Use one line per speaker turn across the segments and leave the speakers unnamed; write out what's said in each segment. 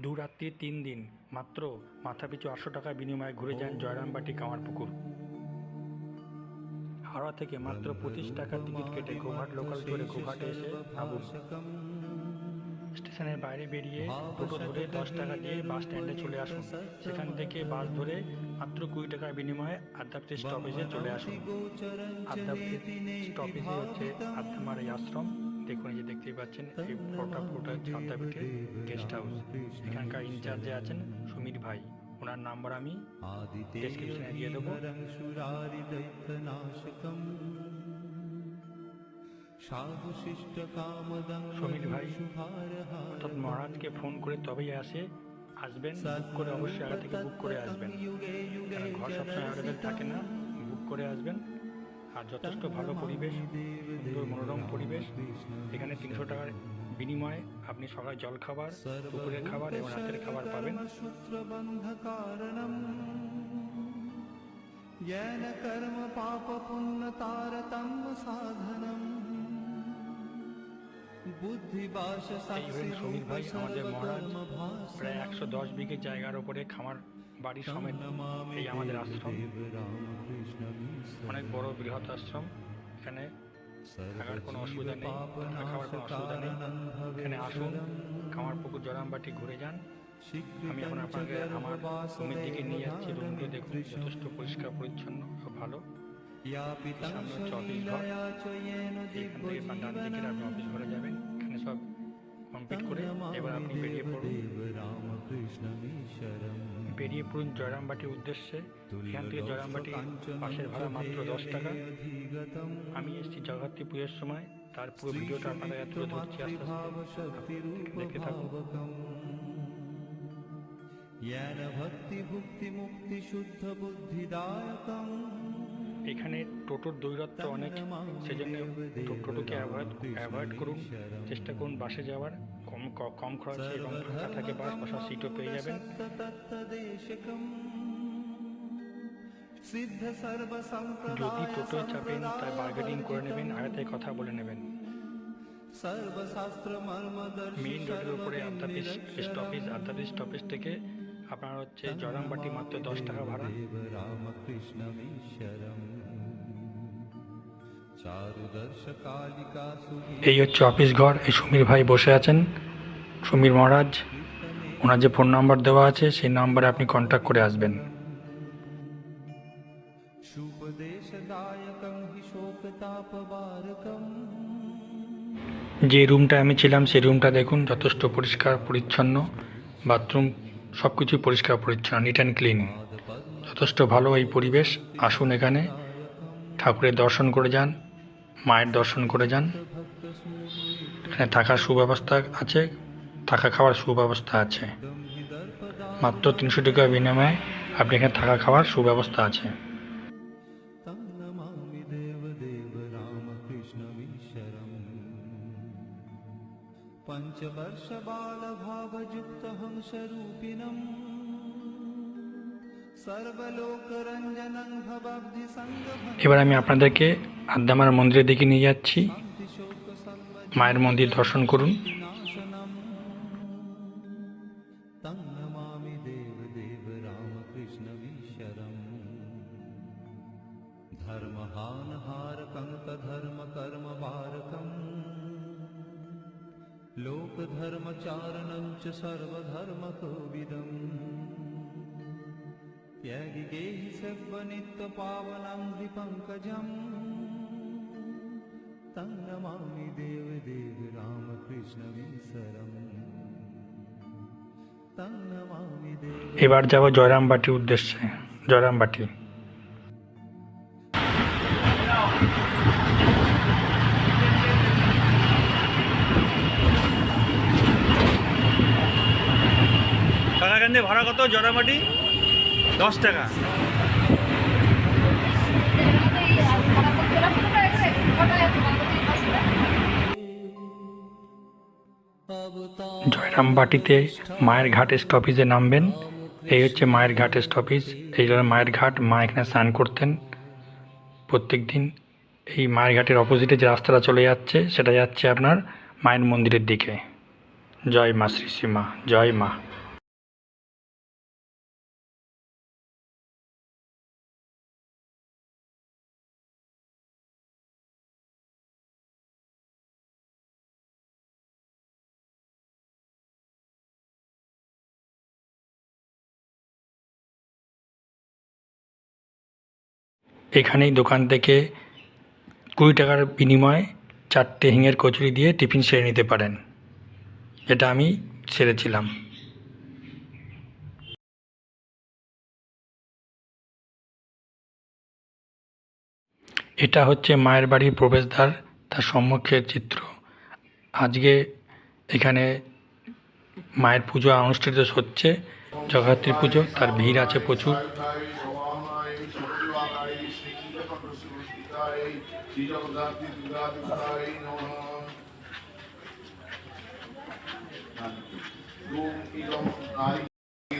দু রাত্রি ৩ দিন মাত্র মাথাপিছু ৮০০ টাকার বিনিময়ে ঘুরে যান জয়রামবাটি কামারপুকুর। হাওড়া থেকে মাত্র ২৫ টাকার টিকিট কেটে গোঘাট লোকাল ধরে গোঘাটে এসে নামুন। স্টেশনের বাইরে বেরিয়ে টোটো ধরে ১০ টাকা দিয়ে বাস স্ট্যান্ডে চলে আসুন। সেখান থেকে বাস ধরে মাত্র ২০ টাকার বিনিময়ে আদ্যাপীঠ স্টপেজে চলে আসুন। আদ্যাপীঠ স্টপেজে হচ্ছে আদ্যামার এই আশ্রম। দেখুন, এই যে দেখতেই পাচ্ছেন, এই ফটোটা হচ্ছে আদ্যাপীঠের গেস্ট হাউস। এখানকার ইনচার্জে আছেন সমীর ভাই। ওনার নাম্বার আমি ডেসক্রিপশনে দিয়ে দেবো। সমীর ভাই অর্থাৎ মহারাজকে ফোন করে তবেই আসবেন। বুক করে অবশ্যই আগে থেকে বুক করে আসবেন, কারণ ঘর সবসময় অ্যাভেলেবেল থাকে না। বুক করে আসবেন। আর যথেষ্ট ভালো পরিবেশ, সুন্দর মনোরম পরিবেশ। এখানে ৩০০ টাকার বিনিময়ে আপনি সকালে জল খাবার, দুপুরের খাবার এবং রাতের খাবার পাবেন। এই হলেন সমীর ভাই, আমাদের মহারাজ। প্রায় ১১০ বিঘে জায়গার ওপরে খামার বাড়ি সমেত এই আমাদের আশ্রম। অনেক বড় বৃহৎ আশ্রম। এখানে থাকার কোনো অসুবিধা নেই, খাওয়ার কোনো অসুবিধা নেই। এখানে আসুন, কামারপুকুর জয়রামবাটি ঘুরে যান। আমি এখন আপনাকে আমার রুমের দিকে নিয়ে যাচ্ছি। রুমগুলো দেখুন, যথেষ্ট পরিষ্কার পরিচ্ছন্ন ও ভালো। সামনে হচ্ছে অফিস ঘর। এখান থেকে ডান দিকে আপনি অফিস ঘরে যাবেন। এখানে সব কমপ্লিট করে এবার আপনি বেরিয়ে পড়ুন জয়রামবাটির উদ্দেশ্যে। এখান থেকে জয়রামবাটি বাসের ভাড়া মাত্র ১০ টাকা। আমি এসেছি জগদ্ধাত্রী পুজোর সময়, তার পুরো ভিডিওটা আপনাদের তুলে ধরছি আস্তে আস্তে, দেখতে থাকুন। এখানে টোটোর দূরত্ব অনেক, সেজন্য টোটোকে অ্যাভয়েড করুন। চেষ্টা করুন বাসে যাওয়ার, কম খরচে এবং ফাঁকা থাকে বাস, বসার সিটও পেয়ে যাবেন। যদি টোটোয় চাপেন তাই বার্গেনিং করে নেবেন, আগে থেকে কথা বলে নেবেন। মেইন রোডের উপরে আদ্যাপীঠ স্টপেজ। আদ্যাপীঠ স্টপেজ থেকে আপনার হচ্ছে জয়রামবাটি মাত্র ১০ টাকা ভাড়া। এই হচ্ছে অফিস ঘর। এই সমীর ভাই বসে আছেন, সমীর মহারাজ। ওনার যে ফোন নাম্বার দেওয়া আছে সেই নাম্বারে আপনি কন্ট্যাক্ট করে আসবেন। যে রুমটা আমি ছিলাম সেই রুমটা দেখুন, যথেষ্ট পরিষ্কার পরিচ্ছন্ন। বাথরুম সব কিছুই পরিষ্কার পরিচ্ছন্ন, নিট অ্যান্ড ক্লিন। যথেষ্ট ভালো এই পরিবেশ। আসুন, এখানে ঠাকুরের দর্শন করে যান, মায়ের দর্শন করে যান। এখানে থাকার সুব্যবস্থা আছে, থাকা খাওয়ার সুব্যবস্থা আছে। মাত্র ৩০০ টাকার বিনিময়ে আপনি এখানে থাকা খাওয়ার সুব্যবস্থা আছে। এবার আমি আপনাদেরকে আদ্যামার মন্দিরের দিকে নিয়ে যাচ্ছি। মায়ের মন্দির দর্শন করুন।
लोक धर्मचारणं च सर्वधर्मकोविदं त्यागिगेहि सर्वनित्यपावनं द्विपङ्कजं तं नमामि देवदेव रामकृष्णमीश्वरम् तं नमामि देव।
এবার যাব জয়রামবাটির উদ্দেশ্যে। জয়রামবাটি কাকাকান্দি ভাড়া কত? জয়রামবাটি ১০ টাকা। জয়রামবাটিতে মায়ের ঘাট স্টপেজে নামবেন। এই হচ্ছে মায়ের ঘাট স্টপেজ। এই মায়ের ঘাট। মা এখানে স্নান করতেন প্রত্যেক দিন। এই মায়ের ঘাটের অপোজিটে যে রাস্তাটা চলে যাচ্ছে সেটা যাচ্ছে আপনার মায়ের মন্দিরের দিকে। জয় মা শ্রী শ্রী মা, জয় মা। এখানেই দোকান থেকে 20 টাকার বিনিময়ে 4টে হিঙের কচুরি দিয়ে টিফিন সেরে নিতে পারেন, যেটা আমি সেরেছিলাম। এটা হচ্ছে মায়ের বাড়ির প্রবেশদ্বার, তার সম্মুখের চিত্র। আজকে এখানে মায়ের পুজো অনুষ্ঠিত হচ্ছে, জগদ্ধাত্রী পুজো, তার ভিড় আছে প্রচুর।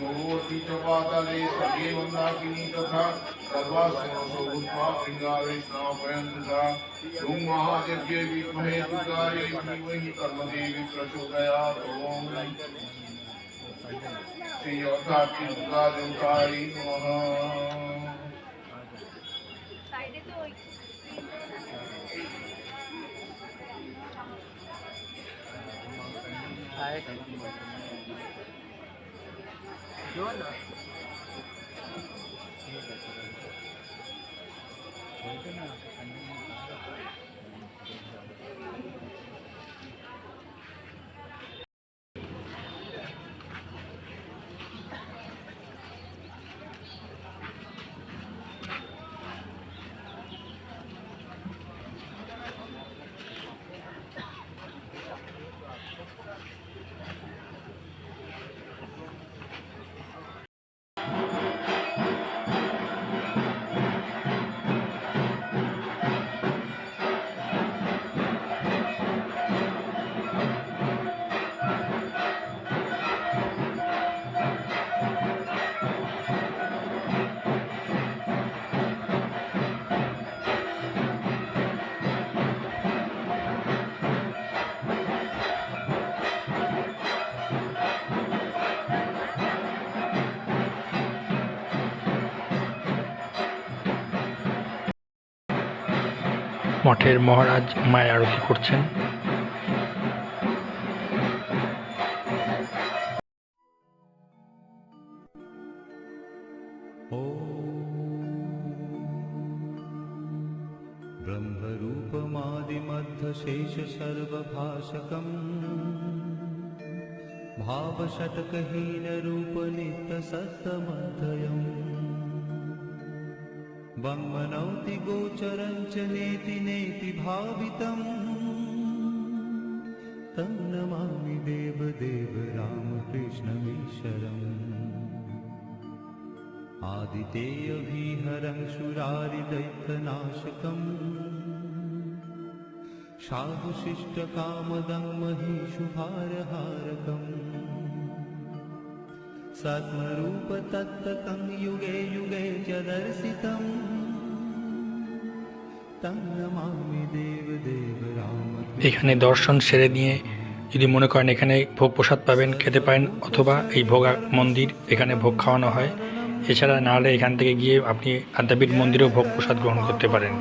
भगवती च पाताले स्वर्गे मन्दाकिनी तथा सर्वासुरसो भूत्वा पिङ्गावैष्णवयन्तसा ॐ महादेव्यै विद्महे दुर्गायै धीमहि कर्मदेवी प्रचोदयात् ॐ श्री जगद्धात्री दुर्गा देवतायै नमः।
মঠের মহারাজ মায়ের আরতি করছেন।
ब्रह्मरूपमादिमध्यशेष सर्वभाषकम् भावषट्कहीनरूपनित्यसत्तमध्ययम् वङ्मनौति गोचरं च नेति नेति भावितम् तं नमामि देवदेव रामकृष्णमीश्वरम् आदितेयविहरं शूरारिदैत्यनाशकम् साधुशिष्टकामदं महीषुभारहारकम् सत्मरूपतत्त्वतं युगे युगे च दर्शितम् तं नमामि देवदेव रामकृष्ण।
এখানে দর্শন সেরে নিয়ে যদি মনে করেন এখানে ভোগ প্রসাদ পাবেন, খেতে পারেন, অথবা এই ভোগ মন্দির, এখানে ভোগ খাওয়ানো হয়। এছাড়া না হলে এখান থেকে গিয়ে আপনি আদ্যাপীঠ মন্দিরেও ভোগ প্রসাদ গ্রহণ করতে পারেন।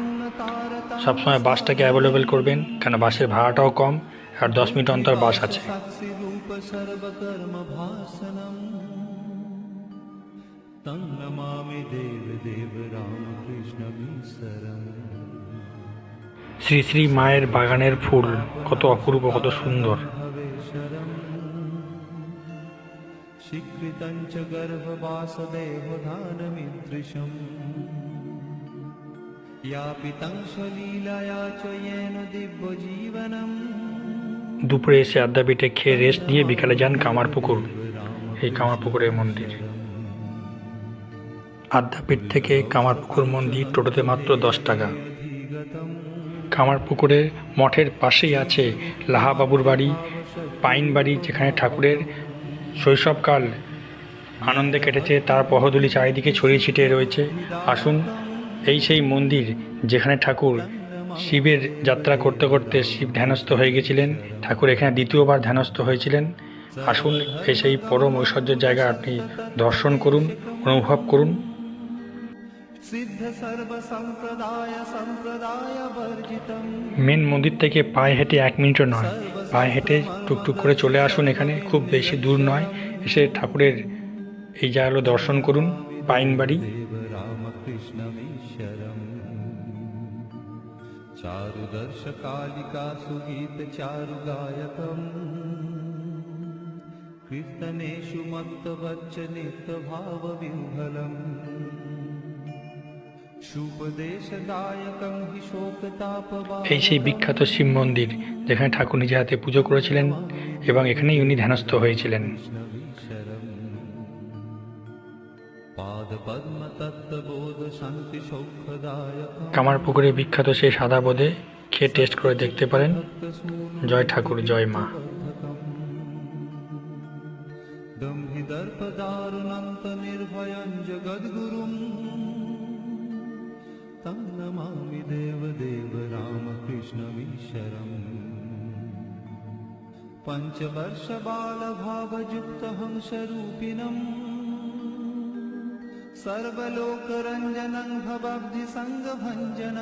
সবসময় বাসটাকে অ্যাভেলেবেল করবেন, কেন বাসের ভাড়াটাও কম, আর 10 মিনিট অন্তর বাস আছে।
तं नमामि देवदेव रामकृष्णमीश्वरम्।
শ্রী শ্রী মায়ের বাগানের ফুল কত অপূর্ব, কত সুন্দর।
স্বীকৃतं च गर्भवासदेवधानमीदृशम् यापितं स्वलीलया च येन दिव्यजीवनम्।
দুপুরে এসে আদ্যাপীঠে খেয়ে রেস্ট নিয়ে বিকালে যান কামারপুকুর। এই কামারপুকুরের মন্দির, আদ্যাপীঠ থেকে কামারপুকুর মন্দির টোটোতে মাত্র 10 টাকা। কামারপুকুরের মঠের পাশেই আছে লাহাবাবুর বাড়ি, পাইন বাড়ি, যেখানে ঠাকুরের শৈশবকাল আনন্দে কেটেছে, তার পহদুলি চারিদিকে ছড়িয়ে ছিটিয়ে রয়েছে। আসুন, এই সেই মন্দির যেখানে ঠাকুর শিবের যাত্রা করতে করতে শিব ধ্যানস্থ হয়ে গেছিলেন। ঠাকুর এখানে দ্বিতীয়বার ধ্যানস্থ হয়েছিলেন। আসুন, এই সেই পরম ঐশ্বর্যের জায়গা আপনি দর্শন করুন, অনুভব করুন। মেন মন্দির থেকে পায়ে হেঁটে 1 মিনিটও নয়, পায়ে হেঁটে টুকটুক করে চলে আসুন। এখানে খুব বেশি দূর নয়। এসে ঠাকুরের এই জায়গাগুলো দর্শন করুন। পাইন বাড়ি।
रामकृष्णमीश्वरम्। आदर्श कालिका सुगीत चारु गायकम् कीर्तनेषु मत्तवच्चनित भाव विह्वलम् সুপদেশদায়কং হি শোকতাপবা
এই সেই বিখ্যাত শিব মন্দির যেখানে ঠাকুর নিজে হাতে পুজো করেছিলেন এবং এখানেই উনি ধ্যানস্থ হয়েছিলেন।
পাদপদ্ম তত্ত্ববোধ শান্তি সৌখদায়কং
কামারপুকুরে বিখ্যাত সেই সাদা বোঁদে খেয়ে টেস্ট করে দেখতে পারেন। জয় ঠাকুর, জয় মা।
দম্ভিদর্পদারুণন্ত নির্ভয়ং জগদ্গুরুম तं नमामि देवदेव रामकृष्णमीश्वरम् पञ्चवर्षबालभावयुक्तहंसरूपिणम् सर्वलोकरञ्जनं भवाब्धिसङ्गभञ्जनम्